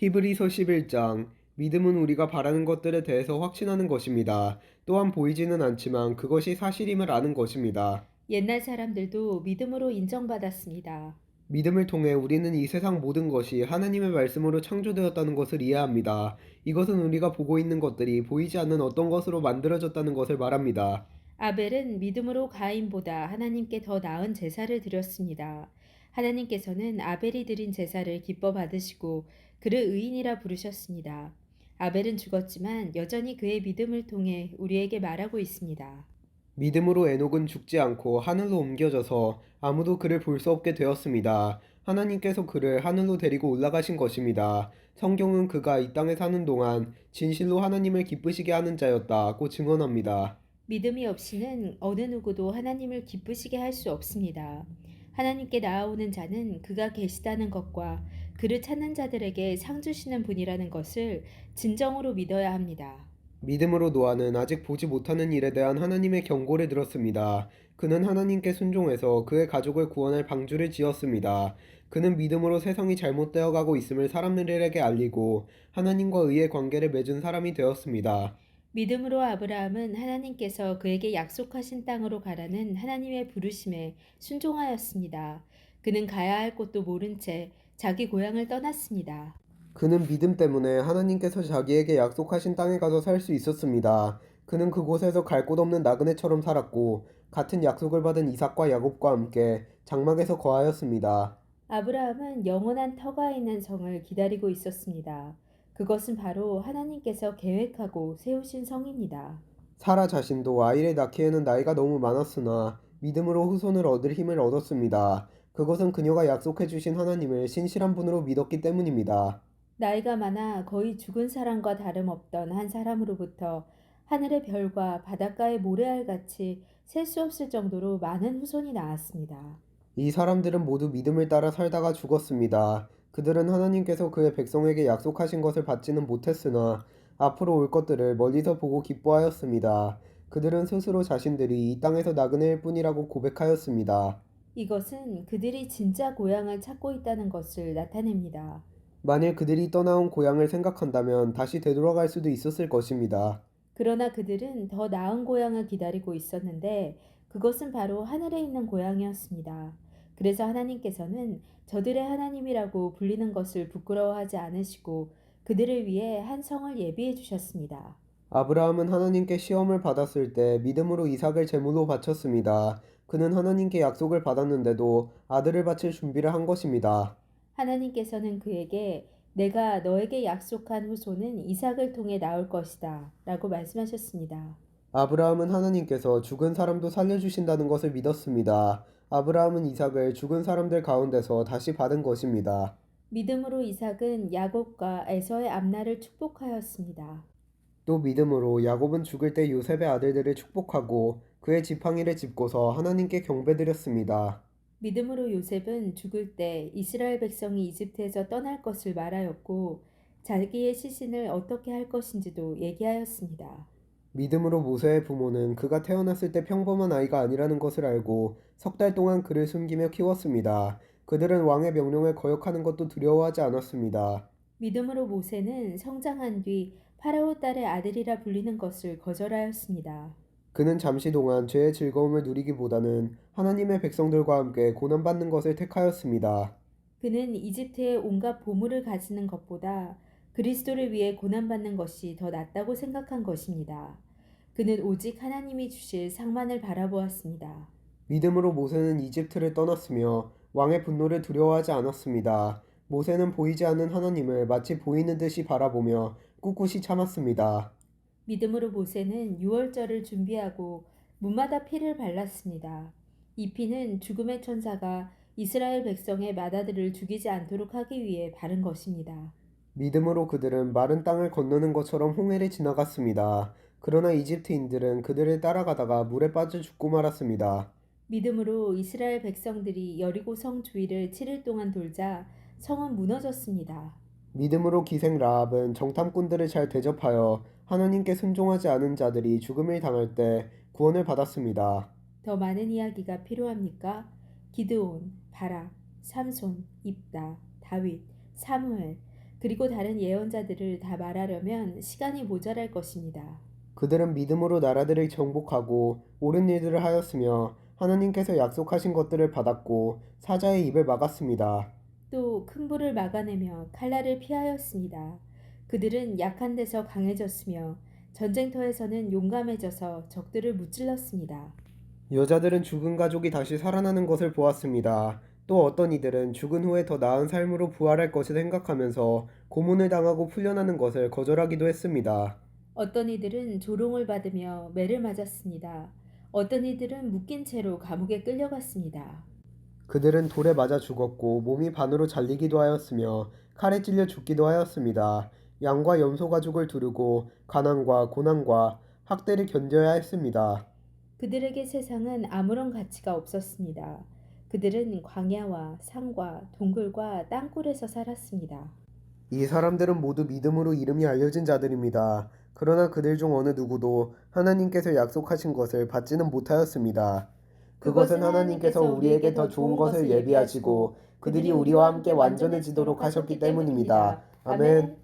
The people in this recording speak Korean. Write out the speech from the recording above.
히브리서 11장. 믿음은 우리가 바라는 것들에 대해서 확신하는 것입니다. 또한 보이지는 않지만 그것이 사실임을 아는 것입니다. 옛날 사람들도 믿음으로 인정받았습니다. 믿음을 통해 우리는 이 세상 모든 것이 하나님의 말씀으로 창조되었다는 것을 이해합니다. 이것은 우리가 보고 있는 것들이 보이지 않는 어떤 것으로 만들어졌다는 것을 말합니다. 아벨은 믿음으로 가인보다 하나님께 더 나은 제사를 드렸습니다. 하나님께서는 아벨이 드린 제사를 기뻐 받으시고 그를 의인이라 부르셨습니다. 아벨은 죽었지만 여전히 그의 믿음을 통해 우리에게 말하고 있습니다. 믿음으로 에녹은 죽지 않고 하늘로 옮겨져서 아무도 그를 볼 수 없게 되었습니다. 하나님께서 그를 하늘로 데리고 올라가신 것입니다. 성경은 그가 이 땅에 사는 동안 진실로 하나님을 기쁘시게 하는 자였다고 증언합니다. 믿음이 없이는 어느 누구도 하나님을 기쁘시게 할 수 없습니다. 하나님께 나아오는 자는 그가 계시다는 것과 그를 찾는 자들에게 상 주시는 분이라는 것을 진정으로 믿어야 합니다. 믿음으로 노아는 아직 보지 못하는 일에 대한 하나님의 경고를 들었습니다. 그는 하나님께 순종해서 그의 가족을 구원할 방주를 지었습니다. 그는 믿음으로 세상이 잘못되어 가고 있음을 사람들에게 알리고 하나님과 의의 관계를 맺은 사람이 되었습니다. 믿음으로 아브라함은 하나님께서 그에게 약속하신 땅으로 가라는 하나님의 부르심에 순종하였습니다. 그는 가야 할 곳도 모른 채 자기 고향을 떠났습니다. 그는 믿음 때문에 하나님께서 자기에게 약속하신 땅에 가서 살 수 있었습니다. 그는 그곳에서 갈 곳 없는 나그네처럼 살았고 같은 약속을 받은 이삭과 야곱과 함께 장막에서 거하였습니다. 아브라함은 영원한 터가 있는 성을 기다리고 있었습니다. 그것은 바로 하나님께서 계획하고 세우신 성입니다. 사라 자신도 아이를 낳기에는 나이가 너무 많았으나 믿음으로 후손을 얻을 힘을 얻었습니다. 그것은 그녀가 약속해 주신 하나님을 신실한 분으로 믿었기 때문입니다. 나이가 많아 거의 죽은 사람과 다름없던 한 사람으로부터 하늘의 별과 바닷가의 모래알 같이 셀 수 없을 정도로 많은 후손이 나왔습니다. 이 사람들은 모두 믿음을 따라 살다가 죽었습니다. 그들은 하나님께서 그의 백성에게 약속하신 것을 받지는 못했으나 앞으로 올 것들을 멀리서 보고 기뻐하였습니다. 그들은 스스로 자신들이 이 땅에서 나그네일 뿐이라고 고백하였습니다. 이것은 그들이 진짜 고향을 찾고 있다는 것을 나타냅니다. 만일 그들이 떠나온 고향을 생각한다면 다시 되돌아갈 수도 있었을 것입니다. 그러나 그들은 더 나은 고향을 기다리고 있었는데 그것은 바로 하늘에 있는 고향이었습니다. 그래서 하나님께서는 저들의 하나님이라고 불리는 것을 부끄러워하지 않으시고 그들을 위해 한 성을 예비해 주셨습니다. 아브라함은 하나님께 시험을 받았을 때 믿음으로 이삭을 제물로 바쳤습니다. 그는 하나님께 약속을 받았는데도 아들을 바칠 준비를 한 것입니다. 하나님께서는 그에게 내가 너에게 약속한 후손은 이삭을 통해 나올 것이다 라고 말씀하셨습니다. 아브라함은 하나님께서 죽은 사람도 살려주신다는 것을 믿었습니다. 아브라함은 이삭을 죽은 사람들 가운데서 다시 받은 것입니다. 믿음으로 이삭은 야곱과 에서의 앞날을 축복하였습니다. 또 믿음으로 야곱은 죽을 때 요셉의 아들들을 축복하고 그의 지팡이를 짚고서 하나님께 경배드렸습니다. 믿음으로 요셉은 죽을 때 이스라엘 백성이 이집트에서 떠날 것을 말하였고 자기의 시신을 어떻게 할 것인지도 얘기하였습니다. 믿음으로 모세의 부모는 그가 태어났을 때 평범한 아이가 아니라는 것을 알고 석 달 동안 그를 숨기며 키웠습니다. 그들은 왕의 명령을 거역하는 것도 두려워하지 않았습니다. 믿음으로 모세는 성장한 뒤 파라오 딸의 아들이라 불리는 것을 거절하였습니다. 그는 잠시 동안 죄의 즐거움을 누리기보다는 하나님의 백성들과 함께 고난받는 것을 택하였습니다. 그는 이집트의 온갖 보물을 가지는 것보다 그리스도를 위해 고난받는 것이 더 낫다고 생각한 것입니다. 그는 오직 하나님이 주실 상만을 바라보았습니다. 믿음으로 모세는 이집트를 떠났으며 왕의 분노를 두려워하지 않았습니다. 모세는 보이지 않는 하나님을 마치 보이는 듯이 바라보며 꿋꿋이 참았습니다. 믿음으로 모세는 유월절을 준비하고 문마다 피를 발랐습니다. 이 피는 죽음의 천사가 이스라엘 백성의 맏아들을 죽이지 않도록 하기 위해 바른 것입니다. 믿음으로 그들은 마른 땅을 건너는 것처럼 홍해를 지나갔습니다. 그러나 이집트인들은 그들을 따라가다가 물에 빠져 죽고 말았습니다. 믿음으로 이스라엘 백성들이 여리고 성 주위를 7일 동안 돌자 성은 무너졌습니다. 믿음으로 기생 라합은 정탐꾼들을 잘 대접하여 하나님께 순종하지 않은 자들이 죽음을 당할 때 구원을 받았습니다. 더 많은 이야기가 필요합니까? 기드온, 바락, 삼손, 입다, 다윗, 사무엘. 그리고 다른 예언자들을 다 말하려면 시간이 모자랄 것입니다. 그들은 믿음으로 나라들을 정복하고 옳은 일들을 하였으며 하나님께서 약속하신 것들을 받았고 사자의 입을 막았습니다. 또 큰 불을 막아내며 칼날을 피하였습니다. 그들은 약한 데서 강해졌으며 전쟁터에서는 용감해져서 적들을 무찔렀습니다. 여자들은 죽은 가족이 다시 살아나는 것을 보았습니다. 또 어떤 이들은 죽은 후에 더 나은 삶으로 부활할 것을 생각하면서 고문을 당하고 풀려나는 것을 거절하기도 했습니다. 어떤 이들은 조롱을 받으며 매를 맞았습니다. 어떤 이들은 묶인 채로 감옥에 끌려갔습니다. 그들은 돌에 맞아 죽었고 몸이 반으로 잘리기도 하였으며 칼에 찔려 죽기도 하였습니다. 양과 염소 가죽을 두르고 가난과 고난과 학대를 견뎌야 했습니다. 그들에게 세상은 아무런 가치가 없었습니다. 그들은 광야와 산과 동굴과 땅굴에서 살았습니다. 이 사람들은 모두 믿음으로 이름이 알려진 자들입니다. 그러나 그들 중 어느 누구도 하나님께서 약속하신 것을 받지는 못하였습니다. 그것은 하나님께서 우리에게 더 좋은 것을 예비하시고 그들이 우리와 함께 완전해지도록 하셨기 때문입니다. 아멘.